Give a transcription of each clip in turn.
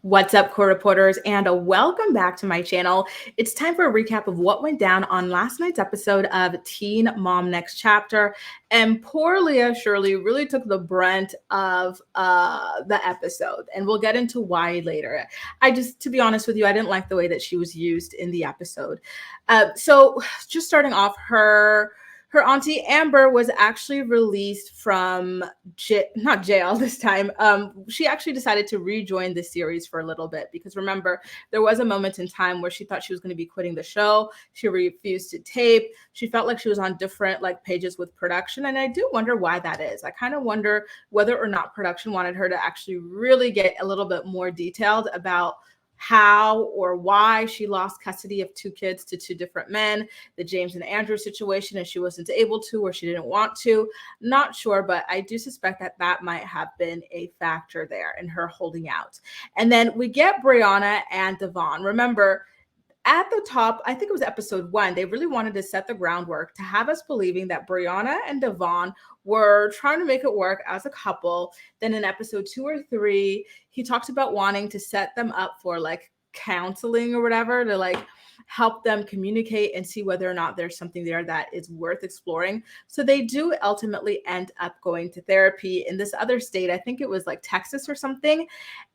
What's up, core reporters, and welcome back to my channel. It's time for a recap of what went down on last night's episode of Teen Mom Next Chapter. And poor Leah Shirley really took the brunt of the episode, and we'll get into why later. To be honest with you, I didn't like the way that she was used in the episode. So just starting off, her auntie Amber was actually released from not jail this time. She actually decided to rejoin the series for a little bit because remember, there was a moment in time where she thought she was going to be quitting the show. She refused to tape. She felt like she was on different pages with production. And I do wonder why that is. I kind of wonder whether or not production wanted her to actually really get a little bit more detailed about how or why she lost custody of two kids to two different men, the James and Andrew situation, and she wasn't able to or she didn't want to. Not sure, but I do suspect that that might have been a factor there in her holding out. And then we get Briana and Devon. Remember, at the top, I think it was episode 1, they really wanted to set the groundwork to have us believing that Briana and Devon were trying to make it work as a couple. Then in episode 2 or 3, he talked about wanting to set them up for counseling or whatever to help them communicate and see whether or not there's something there that is worth exploring. So they do ultimately end up going to therapy in this other state. I think it was Texas or something.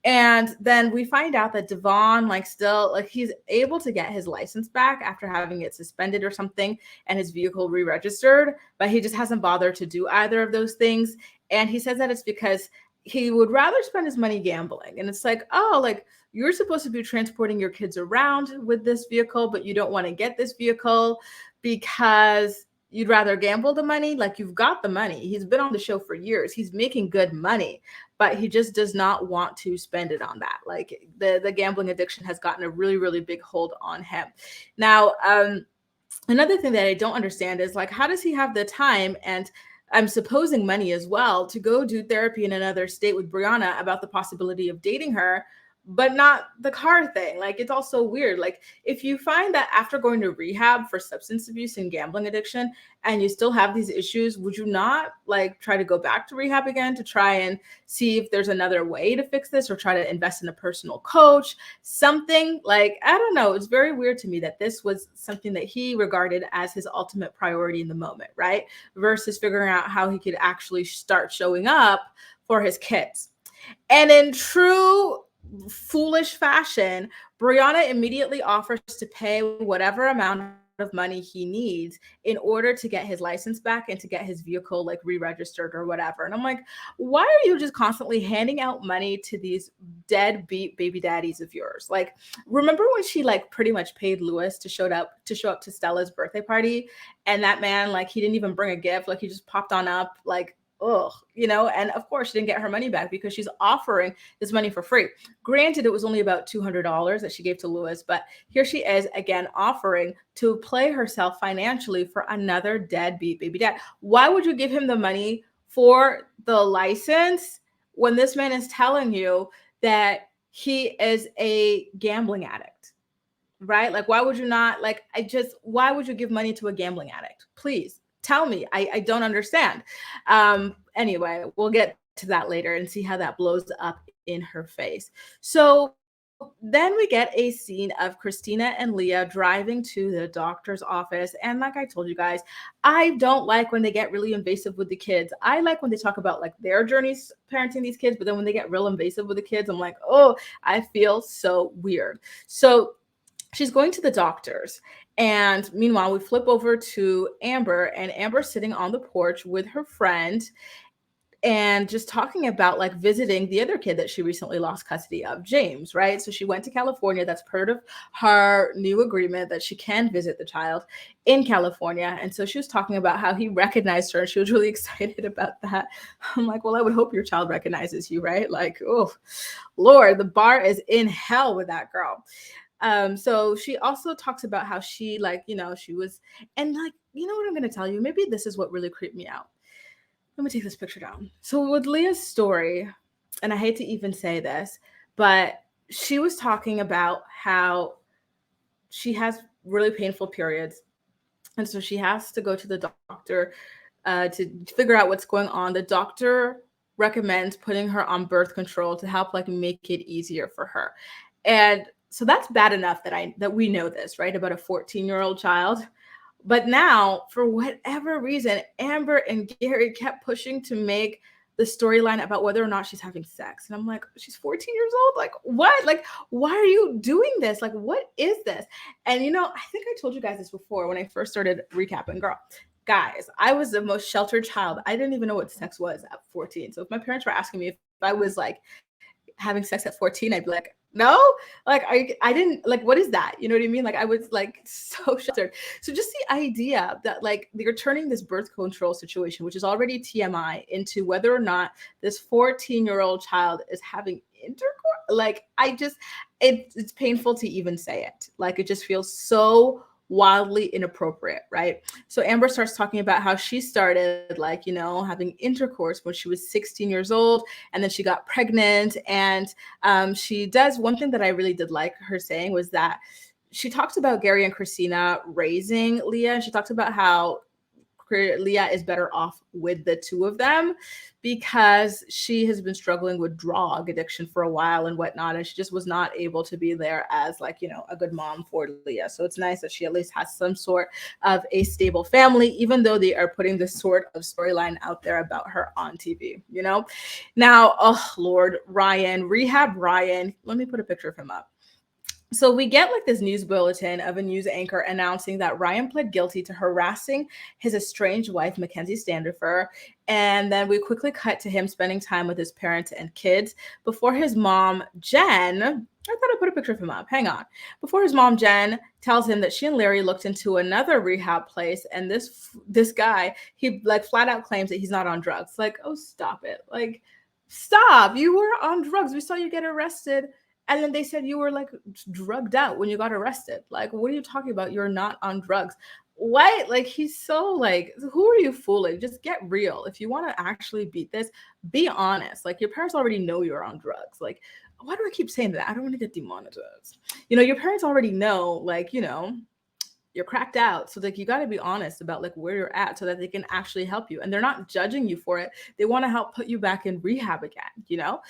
And then we find out that Devon still he's able to get his license back after having it suspended or something and his vehicle re-registered, but he just hasn't bothered to do either of those things. And he says that it's because he would rather spend his money gambling. And it's you're supposed to be transporting your kids around with this vehicle, but you don't want to get this vehicle because you'd rather gamble the money. You've got the money. He's been on the show for years. He's making good money, but he just does not want to spend it on that. The gambling addiction has gotten a really, really big hold on him. Now, another thing that I don't understand is how does he have the time and I'm supposing money as well to go do therapy in another state with Briana about the possibility of dating her, but not the car thing. It's also weird. If you find that after going to rehab for substance abuse and gambling addiction and you still have these issues, would you not try to go back to rehab again to try and see if there's another way to fix this or try to invest in a personal coach, something I don't know. It's very weird to me that this was something that he regarded as his ultimate priority in the moment, right? Versus figuring out how he could actually start showing up for his kids. And in true foolish fashion, Briana immediately offers to pay whatever amount of money he needs in order to get his license back and to get his vehicle re-registered or whatever. And I'm why are you just constantly handing out money to these deadbeat baby daddies of yours? Remember when she pretty much paid Lewis to show up to Stella's birthday party, and that man he didn't even bring a gift, he just popped on up and of course she didn't get her money back because she's offering this money for free. Granted, it was only about $200 that she gave to Lewis, but here she is again offering to play herself financially for another deadbeat baby dad. Why would you give him the money for the license when this man is telling you that he is a gambling addict? Right? Why would you not why would you give money to a gambling addict? Please tell me. I don't understand. Anyway, we'll get to that later and see how that blows up in her face. So then we get a scene of Christina and Leah driving to the doctor's office. And like I told you guys, I don't like when they get really invasive with the kids. I like when they talk about their journeys parenting these kids, but then when they get real invasive with the kids, I'm oh, I feel so weird. So she's going to the doctor's. And meanwhile, we flip over to Amber, and Amber's sitting on the porch with her friend and just talking about visiting the other kid that she recently lost custody of, James, right? So she went to California. That's part of her new agreement that she can visit the child in California. And so she was talking about how he recognized her and she was really excited about that. I'm well, I would hope your child recognizes you, right? Oh, Lord, the bar is in hell with that girl. So she also talks about how she she was, and you know what I'm going to tell you? Maybe this is what really creeped me out. Let me take this picture down. So with Leah's story, and I hate to even say this, but she was talking about how she has really painful periods. And so she has to go to the doctor to figure out what's going on. The doctor recommends putting her on birth control to help like make it easier for her. And so that's bad enough that we know this, right? About a 14-year-old child. But now, for whatever reason, Amber and Gary kept pushing to make the storyline about whether or not she's having sex. And I'm like, she's 14 years old? Like, what? Like, why are you doing this? Like, what is this? And, you know, I think I told you guys this before when I first started recapping. Girl, guys, I was the most sheltered child. I didn't even know what sex was at 14. So if my parents were asking me if I was like having sex at 14, I'd be like, no, like I didn't, like, what is that? You know what I mean? Like I was like so sheltered. So just the idea that like they're turning this birth control situation, which is already TMI, into whether or not this 14-year-old child is having intercourse. Like it's painful to even say it. Like it just feels so wildly inappropriate, right? So Amber starts talking about how she started like, you know, having intercourse when she was 16 years old, and then she got pregnant. And she does one thing that I really did like her saying was that she talks about Gary and Christina raising Leah. She talks about how Leah is better off with the two of them because she has been struggling with drug addiction for a while and whatnot, and she just was not able to be there as like, you know, a good mom for Leah. So it's nice that she at least has some sort of a stable family, even though they are putting this sort of storyline out there about her on TV, you know. Now, oh Lord, rehab Ryan, let me put a picture of him up. So we get like this news bulletin of a news anchor announcing that Ryan pled guilty to harassing his estranged wife, Mackenzie Standifer. And then we quickly cut to him spending time with his parents and kids before his mom, Jen, I thought I put a picture of him up. Hang on. Before his mom, Jen, tells him that she and Larry looked into another rehab place. And this guy, he like flat out claims that he's not on drugs. Like, oh, stop it. Like, stop. You were on drugs. We saw you get arrested. And then they said you were like drugged out when you got arrested. Like, what are you talking about? You're not on drugs. What? Like, he's so like, who are you fooling? Just get real. If you want to actually beat this, be honest. Like, your parents already know you're on drugs. Like, why do I keep saying that? I don't want to get demonetized. You know, your parents already know, like, you know, you're cracked out. So like, you got to be honest about like where you're at so that they can actually help you. And they're not judging you for it. They want to help put you back in rehab again, you know?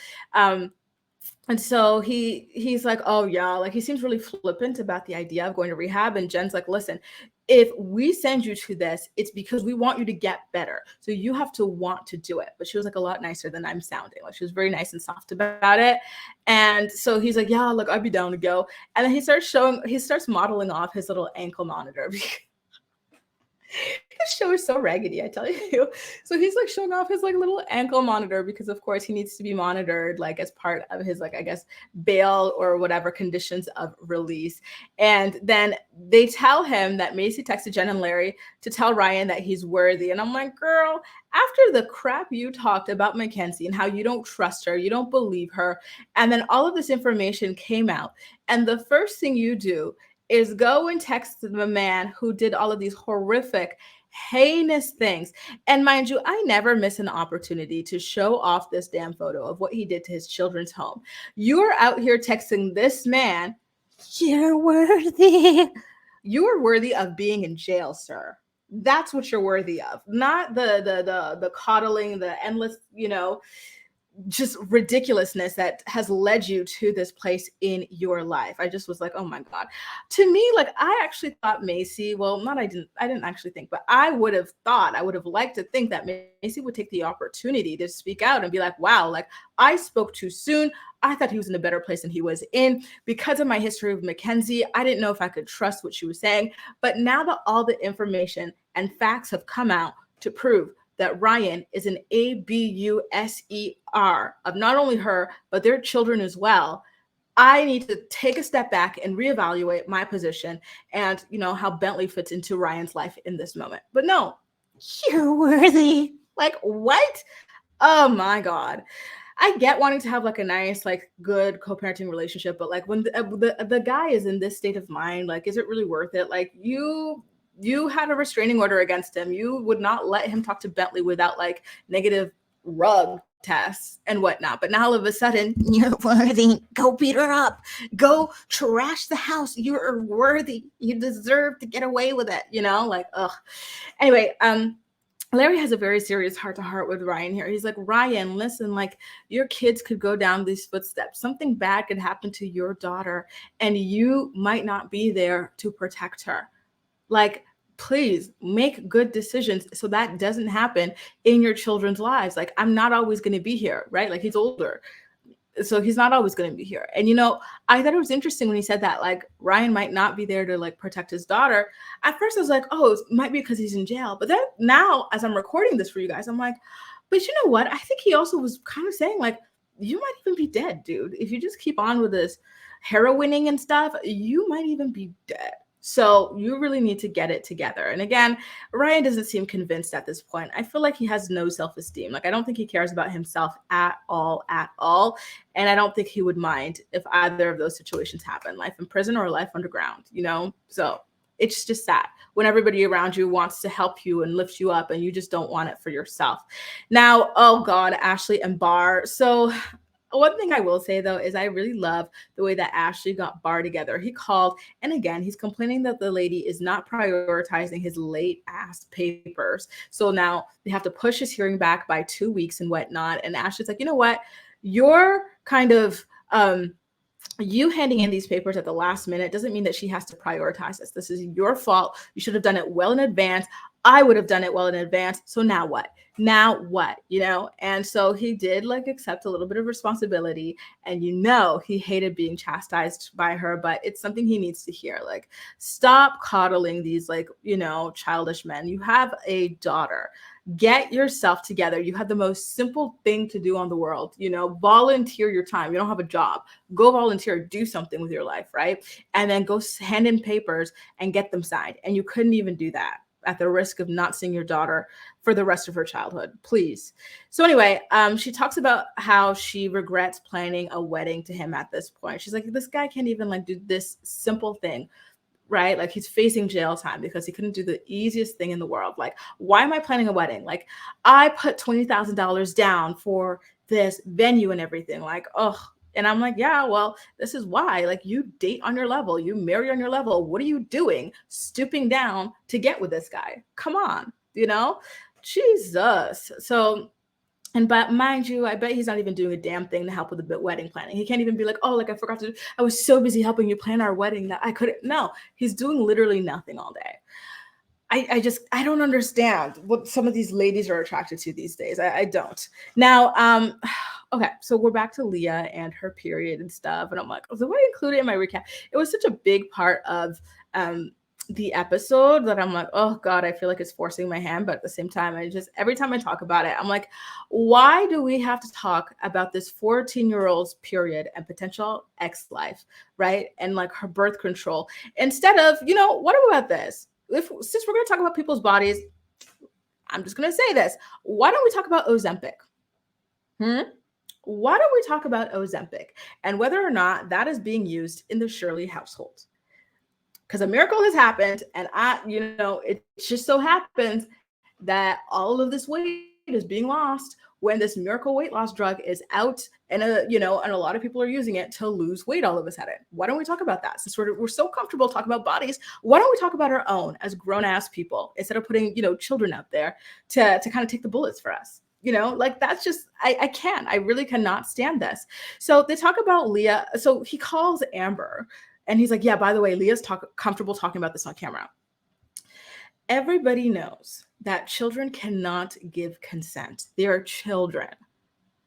And so he's like, oh yeah, like he seems really flippant about the idea of going to rehab. And Jen's like, listen, if we send you to this, it's because we want you to get better. So you have to want to do it. But she was like a lot nicer than I'm sounding. Like she was very nice and soft about it. And so he's like, yeah, look, I'd be down to go. And then he starts modeling off his little ankle monitor. This show is so raggedy, I tell you. So he's like showing off his like little ankle monitor because of course he needs to be monitored like as part of his like, I guess, bail or whatever conditions of release. And then they tell him that Macy texted Jen and Larry to tell Ryan that he's worthy. And I'm like, girl, after the crap you talked about Mackenzie and how you don't trust her, you don't believe her, and then all of this information came out, and the first thing you do is go and text the man who did all of these horrific, heinous things. And mind you, I never miss an opportunity to show off this damn photo of what he did to his children's home. You're out here texting this man, you're worthy. You are worthy of being in jail, sir. That's what you're worthy of, not the coddling, the endless, you know, just ridiculousness that has led you to this place in your life. I just was like, oh my God. To me, like I actually thought Macy, well, not I didn't actually think, but I would have liked to think that Macy would take the opportunity to speak out and be like, wow, like I spoke too soon. I thought he was in a better place than he was in because of my history with Mackenzie. I didn't know if I could trust what she was saying. But now that all the information and facts have come out to prove that Ryan is an abuser of not only her, but their children as well, I need to take a step back and reevaluate my position and, you know, how Bentley fits into Ryan's life in this moment. But no, you're worthy. Like, what? Oh my God. I get wanting to have like a nice, like good co-parenting relationship, but like when the guy is in this state of mind, like, is it really worth it? Like you had a restraining order against him. You would not let him talk to Bentley without like negative rug tests and whatnot. But now all of a sudden, you're worthy. Go beat her up. Go trash the house. You're worthy. You deserve to get away with it. You know, like, ugh. Anyway, Larry has a very serious heart-to-heart with Ryan here. He's like, Ryan, listen, like your kids could go down these footsteps. Something bad could happen to your daughter, and you might not be there to protect her. Like, please make good decisions so that doesn't happen in your children's lives. Like, I'm not always going to be here, right? Like, he's older, so he's not always going to be here. And I thought it was interesting when he said that, like, Ryan might not be there to like protect his daughter. At first I was like, oh, it might be because he's in jail. But then now, as I'm recording this for you guys, I'm like, but you know what, I think he also was kind of saying, like, you might even be dead, dude. If you just keep on with this heroining and stuff, you might even be dead. So you really need to get it together. And again, Ryan doesn't seem convinced at this point. I feel like he has no self-esteem. Like, I don't think he cares about himself at all. And I don't think he would mind if either of those situations happen, life in prison or life underground, So it's just sad when everybody around you wants to help you and lift you up and you just don't want it for yourself. Now, oh God, Ashley and Bar. So one thing I will say, though, is I really love the way that Ashley got Bar together. He called, and again, he's complaining that the lady is not prioritizing his late-ass papers. So now they have to push his hearing back by 2 weeks and whatnot. And Ashley's like, you know what? You're kind of you handing in these papers at the last minute doesn't mean that she has to prioritize this. This is your fault. You should have done it well in advance. I would have done it well in advance. So now what? And so he did like accept a little bit of responsibility, and he hated being chastised by her, but it's something he needs to hear. Like, stop coddling these childish men. You have a daughter. Get yourself together. You have the most simple thing to do on the world, volunteer your time. You don't have a job. Go volunteer, do something with your life, right? And then go hand in papers and get them signed. And you couldn't even do that at the risk of not seeing your daughter for the rest of her childhood, please. So anyway, she talks about how she regrets planning a wedding to him at this point. She's like, this guy can't even like do this simple thing, right? Like, he's facing jail time because he couldn't do the easiest thing in the world. Like, why am I planning a wedding? Like, I put $20,000 down for this venue and everything. Like, ugh. And I'm like, yeah, well, this is why. Like, you date on your level, you marry on your level. What are you doing? Stooping down to get with this guy? Come on, Jesus. So, but mind you, I bet he's not even doing a damn thing to help with the wedding planning. He can't even be like, oh, like I forgot to, I was so busy helping you plan our wedding that I couldn't. No, he's doing literally nothing all day. I don't understand what some of these ladies are attracted to these days. I don't. Now, okay, so we're back to Leah and her period and stuff. And I'm like, so why include it in my recap? It was such a big part of the episode that I'm like, oh God, I feel like it's forcing my hand. But at the same time, every time I talk about it, I'm like, why do we have to talk about this 14-year-old's period and potential ex-life, right? And like her birth control instead of, what about this? Since we're going to talk about people's bodies, I'm just going to say this. Why don't we talk about Ozempic? Why don't we talk about Ozempic and whether or not that is being used in the Shirley household? Because a miracle has happened, and it just so happens that all of this weight is being lost when this miracle weight loss drug is out, and and a lot of people are using it to lose weight all of a sudden. Why don't we talk about that? Since we're so comfortable talking about bodies, why don't we talk about our own as grown-ass people instead of putting children out there to kind of take the bullets for us? Like, that's just, I really cannot stand this. So they talk about Leah. So he calls Amber and he's like, yeah, by the way, Leah's comfortable talking about this on camera. Everybody knows that children cannot give consent. They are children.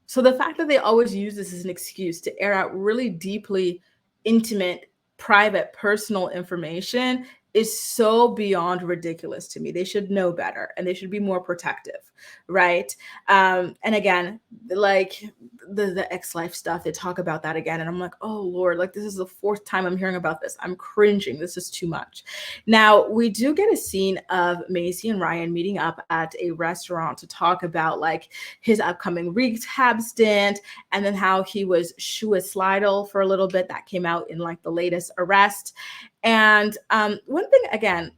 So the fact that they always use this as an excuse to air out really deeply intimate, private, personal information is so beyond ridiculous to me. They should know better and they should be more protective, right? And again, like the ex-life stuff, they talk about that again. And I'm like, oh Lord, like this is the 4th time I'm hearing about this. I'm cringing. This is too much. Now, we do get a scene of Macy and Ryan meeting up at a restaurant to talk about like his upcoming rehab stint and then how he was suicidal for a little bit. That came out in like the latest arrest. And one thing, again,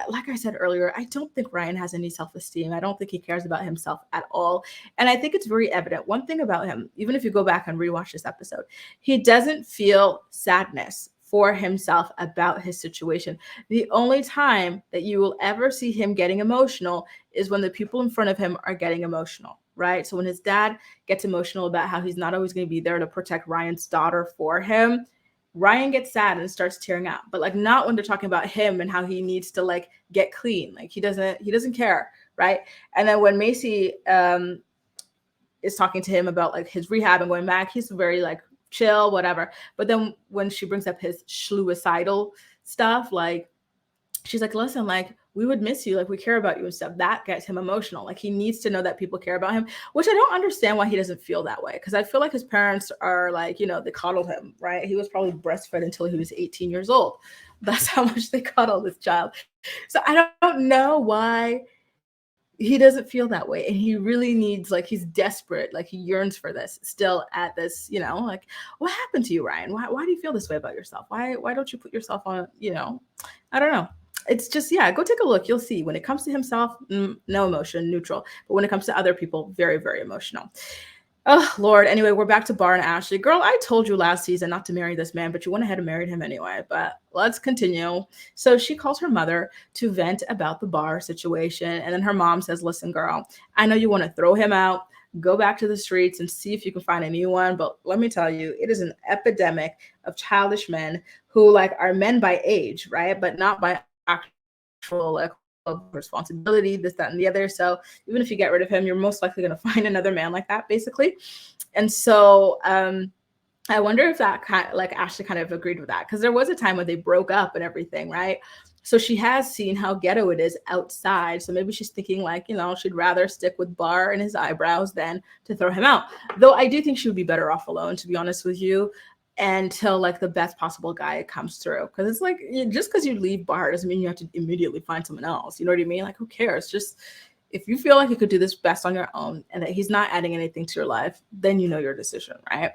like I said earlier, I don't think Ryan has any self-esteem. I don't think he cares about himself at all. And I think it's very evident. One thing about him, even if you go back and rewatch this episode, he doesn't feel sadness for himself about his situation. The only time that you will ever see him getting emotional is when the people in front of him are getting emotional, right? So when his dad gets emotional about how he's not always going to be there to protect Ryan's daughter for him, Ryan gets sad and starts tearing up. But like not when they're talking about him and how he needs to like get clean. Like he doesn't care, right? And then when Macy is talking to him about like his rehab and going back, he's very like chill, whatever. But then when she brings up his suicidal stuff, like she's like, listen, like we would miss you, like we care about you and stuff. That gets him emotional. Like he needs to know that people care about him, which I don't understand why he doesn't feel that way. Because I feel like his parents are like, you know, they coddled him, right? He was probably breastfed until he was 18 years old. That's how much they coddle this child. So I don't know why he doesn't feel that way, and he really needs, like he's desperate, like he yearns for this still at this, you know, like what happened to you, Ryan? Why do you feel this way about yourself? Why don't you put yourself on, you know, I don't know. It's just, yeah, go take a look. You'll see when it comes to himself, no emotion, neutral. But when it comes to other people, very, very emotional. Oh, Lord. Anyway, we're back to Bar and Ashley. Girl, I told you last season not to marry this man, but you went ahead and married him anyway. But let's continue. So she calls her mother to vent about the Bar situation. And then her mom says, listen, girl, I know you want to throw him out, go back to the streets and see if you can find a new one. But let me tell you, it is an epidemic of childish men who like are men by age, right? But not by actual like responsibility, this, that, and the other. So even if you get rid of him, you're most likely going to find another man like that, basically. And so I wonder if that kind of, like Ashley kind of agreed with that, because there was a time when they broke up and everything, right? So she has seen how ghetto it is outside. So maybe she's thinking like, you know, she'd rather stick with Bar and his eyebrows than to throw him out. Though I do think she would be better off alone, to be honest with you, until like the best possible guy comes through. Because it's like, just because you leave Bar doesn't mean you have to immediately find someone else. You know what I mean? Like, who cares? Just if you feel like you could do this best on your own and that he's not adding anything to your life, then you know your decision, right?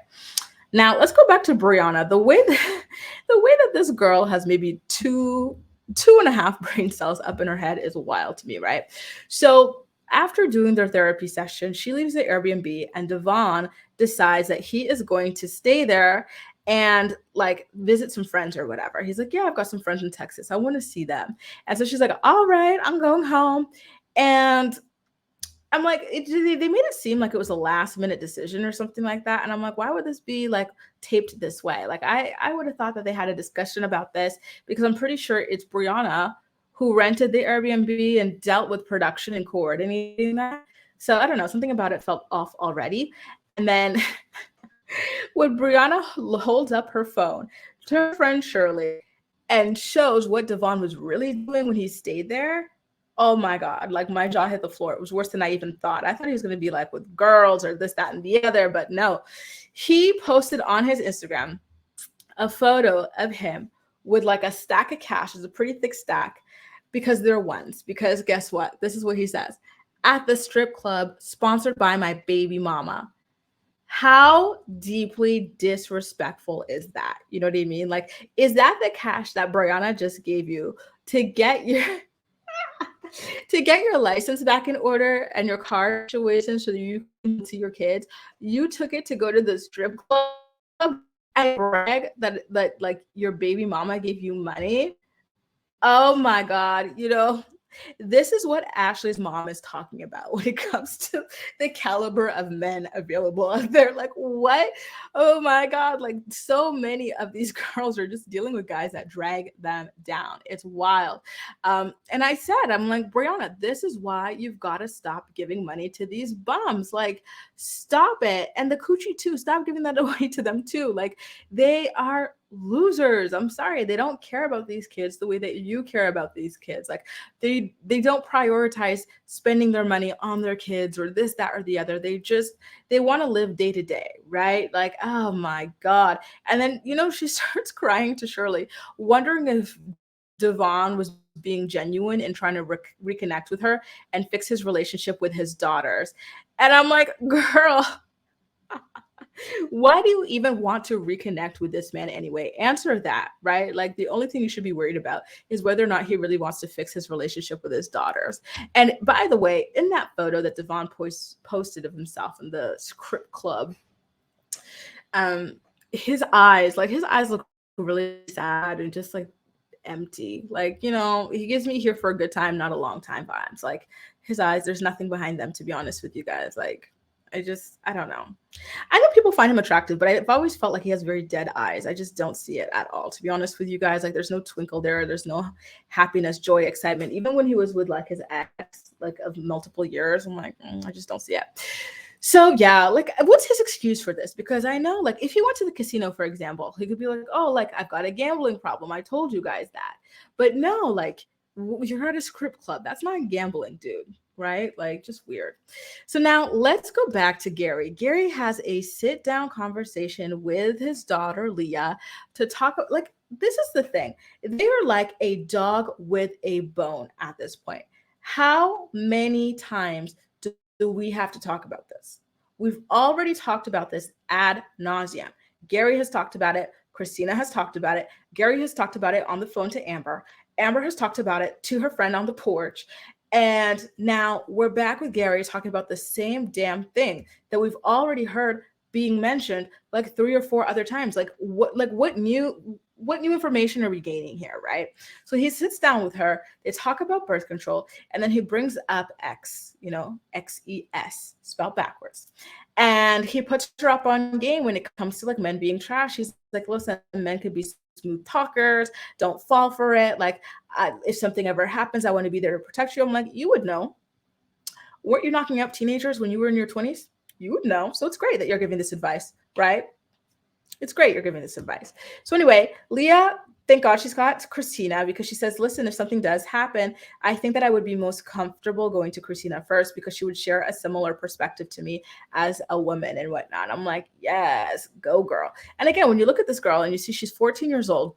Now let's go back to Briana. The way that this girl has maybe two and a half brain cells up in her head is wild to me, right? So after doing their therapy session, she leaves the Airbnb and Devon decides that he is going to stay there and like visit some friends or whatever. He's like, yeah, I've got some friends in Texas. I want to see them. And so she's like, all right, I'm going home. And I'm like, they made it seem like it was a last minute decision or something like that. And I'm like, why would this be like taped this way? Like I would have thought that they had a discussion about this, because I'm pretty sure it's Briana who rented the Airbnb and dealt with production and coordinating that. So I don't know, something about it felt off already. And then when Briana holds up her phone to her friend Shirley and shows what Devon was really doing when he stayed there, oh my God, like my jaw hit the floor. It was worse than I even thought. I thought he was going to be like with girls or this, that, and the other, but no. He posted on his Instagram a photo of him with like a stack of cash. It's a pretty thick stack because they're ones. Because guess what? This is what he says. At the strip club, sponsored by my baby mama. How deeply disrespectful is that? You know what I mean? Like, is that the cash that Briana just gave you to get your to get your license back in order and your car situation so that you can see your kids? You took it to go to the strip club and brag that like your baby mama gave you money? Oh my God, you know, this is what Ashley's mom is talking about when it comes to the caliber of men available out there. Like, what? Oh my God. Like, so many of these girls are just dealing with guys that drag them down. It's wild. And I said, I'm like, Briana, this is why you've got to stop giving money to these bums. Like, stop it. And the coochie too, stop giving that away to them too. Like, they are losers. I'm sorry. They don't care about these kids the way that you care about these kids. Like, they don't prioritize spending their money on their kids or this, that, or the other. They want to live day to day, right? Like, oh my God. And then, you know, she starts crying to Shirley, wondering if Devon was being genuine and trying to reconnect with her and fix his relationship with his daughters. And I'm like, girl, why do you even want to reconnect with this man anyway? Answer that, right? Like, the only thing you should be worried about is whether or not he really wants to fix his relationship with his daughters. And by the way, in that photo that Devon posted of himself in the script club, his eyes look really sad and just like empty. Like, he gives me here for a good time, not a long time vibes. Like his eyes, there's nothing behind them, to be honest with you guys. Like, I don't know. I know people find him attractive, but I've always felt like he has very dead eyes. I just don't see it at all, to be honest with you guys. Like, there's no twinkle there. There's no happiness, joy, excitement. Even when he was with like his ex, like of multiple years, I'm like, I just don't see it. So yeah, like what's his excuse for this? Because I know like if he went to the casino, for example, he could be like, oh, like I've got a gambling problem. I told you guys that. But no, like you're at a script club. That's not gambling, dude. Right? Like just weird. So now let's go back to Gary. Gary has a sit down conversation with his daughter, Leah, to talk. Like, this is the thing. They are like a dog with a bone at this point. How many times do we have to talk about this? We've already talked about this ad nauseum. Gary has talked about it. Christina has talked about it. Gary has talked about it on the phone to Amber. Amber has talked about it to her friend on the porch. And now we're back with Gary talking about the same damn thing that we've already heard being mentioned like 3 or 4 other times. Like what new information are we gaining here, right? So he sits down with her, they talk about birth control, and then he brings up X, XES, spelled backwards. And he puts her up on game when it comes to like men being trash. He's like, listen, men could be smooth talkers, don't fall for it. Like, if something ever happens, I want to be there to protect you. I'm like, you would know. Weren't you knocking up teenagers when you were in your 20s? You would know. So it's great that you're giving this advice, right? It's great you're giving this advice. So anyway, Leah, thank God she's got Christina, because she says, listen, if something does happen, I think that I would be most comfortable going to Christina first because she would share a similar perspective to me as a woman and whatnot. I'm like, yes, go girl. And again, when you look at this girl and you see she's 14 years old,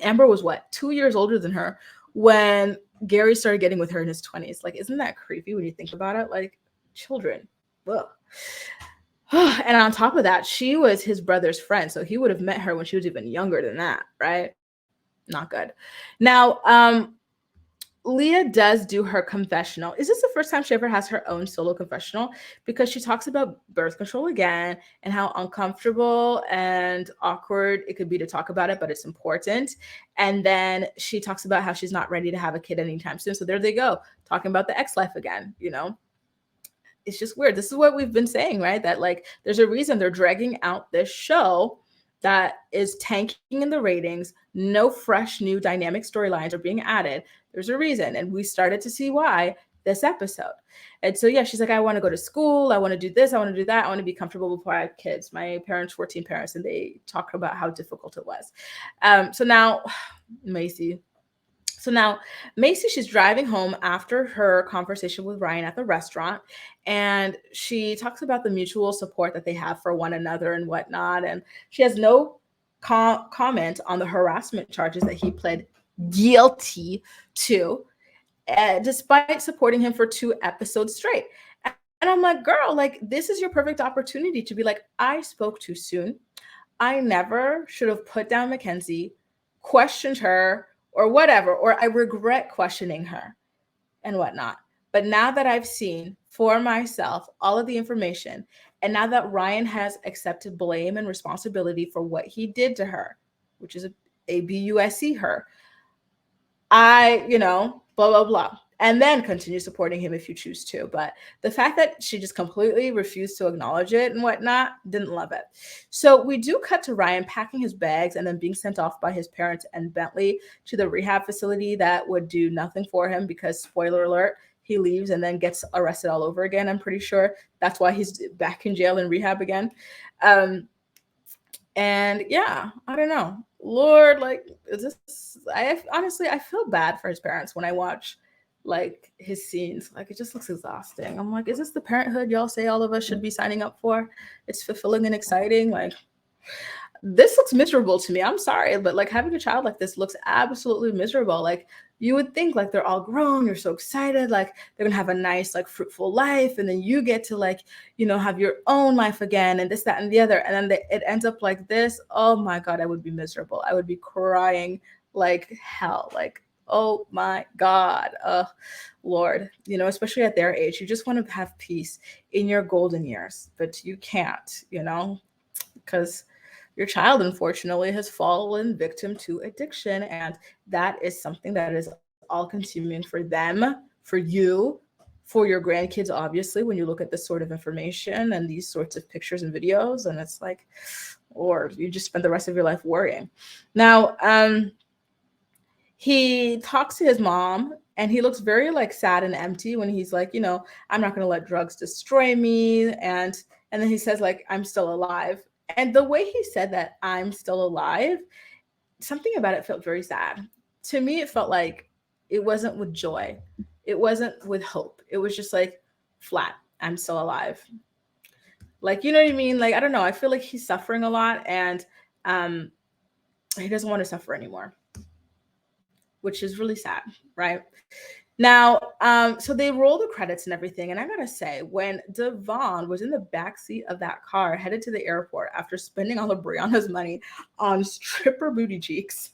Amber was what, 2 years older than her when Gary started getting with her in his 20s. Like, isn't that creepy when you think about it? Like, children. Ugh. And on top of that, she was his brother's friend. So he would have met her when she was even younger than that, right? Not good. Now, Leah does do her confessional. Is this the first time she ever has her own solo confessional? Because she talks about birth control again and how uncomfortable and awkward it could be to talk about it, but it's important. And then she talks about how she's not ready to have a kid anytime soon. So there they go, talking about the ex life again, It's just weird. This is what we've been saying, right? That like there's a reason they're dragging out this show that is tanking in the ratings. No fresh new dynamic storylines are being added. There's a reason. And we started to see why this episode. And so, yeah, she's like, I want to go to school. I want to do this. I want to do that. I want to be comfortable before I have kids. My parents were teen parents, and they talk about how difficult it was. So now, Macy, she's driving home after her conversation with Ryan at the restaurant, and she talks about the mutual support that they have for one another and whatnot. And she has no comment on the harassment charges that he pled guilty to, despite supporting him for 2 episodes straight. And I'm like, girl, like, this is your perfect opportunity to be like, I spoke too soon. I never should have put down Mackenzie, questioned her, or whatever, or I regret questioning her and whatnot. But now that I've seen for myself all of the information, and now that Ryan has accepted blame and responsibility for what he did to her, which is a BUSC her, I, blah, blah, blah. And then continue supporting him if you choose to. But the fact that she just completely refused to acknowledge it and whatnot, didn't love it. So we do cut to Ryan packing his bags and then being sent off by his parents and Bentley to the rehab facility that would do nothing for him because, spoiler alert, he leaves and then gets arrested all over again. I'm pretty sure that's why he's back in jail and rehab again. And yeah, I don't know. Lord, like, is this? I feel bad for his parents when I watch like his scenes. Like, it just looks exhausting. I'm like, is this the parenthood y'all say all of us should be signing up for? It's fulfilling and exciting. Like, this looks miserable to me. I'm sorry, but like having a child like this looks absolutely miserable. Like, you would think like they're all grown, you're so excited, like they're gonna have a nice, like fruitful life, and then you get to like, have your own life again, and this, that, and the other, and then it ends up like this. Oh my God, I would be miserable. I would be crying like hell. Like, oh my God, Lord, especially at their age, you just want to have peace in your golden years, but you can't, because your child, unfortunately, has fallen victim to addiction. And that is something that is all consuming for them, for you, for your grandkids, obviously, when you look at this sort of information and these sorts of pictures and videos. And it's like, or you just spend the rest of your life worrying. Now, he talks to his mom and he looks very like sad and empty when he's like, I'm not going to let drugs destroy me. And then he says like, I'm still alive. And the way he said that, I'm still alive, something about it felt very sad. To me, it felt like it wasn't with joy. It wasn't with hope. It was just like flat. I'm still alive. Like, you know what I mean? Like, I don't know. I feel like he's suffering a lot and he doesn't want to suffer anymore, which is really sad, right? Now, so they roll the credits and everything. And I gotta say, when Devon was in the backseat of that car headed to the airport after spending all of Brianna's money on stripper booty cheeks,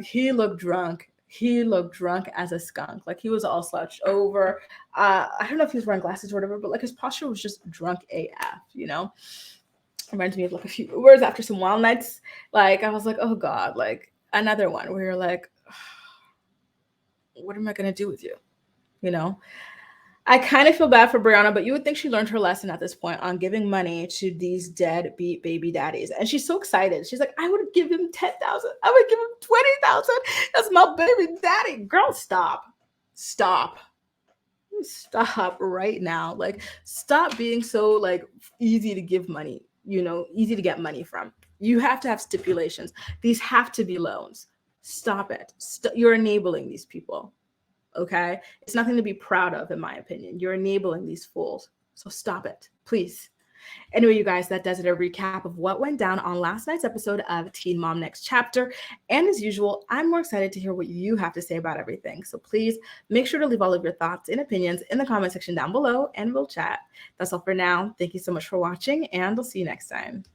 he looked drunk. He looked drunk as a skunk. Like he was all slouched over. I don't know if he was wearing glasses or whatever, but like his posture was just drunk AF, Reminds me of like a few words after some wild nights. Like I was like, oh God, like another one where you're like, what am I going to do with you? I kind of feel bad for Brianna, but you would think she learned her lesson at this point on giving money to these deadbeat baby daddies. And she's so excited. She's like, I would give him 10,000. I would give him 20,000. That's my baby daddy. Girl, stop right now. Like, stop being so like easy to give money, easy to get money from. You have to have stipulations. These have to be loans. Stop it. You're enabling these people. Okay? It's nothing to be proud of, in my opinion. You're enabling these fools. So stop it, please. Anyway, you guys, that does it. A recap of what went down on last night's episode of Teen Mom Next Chapter. And as usual, I'm more excited to hear what you have to say about everything. So please make sure to leave all of your thoughts and opinions in the comment section down below and we'll chat. That's all for now. Thank you so much for watching and I'll see you next time.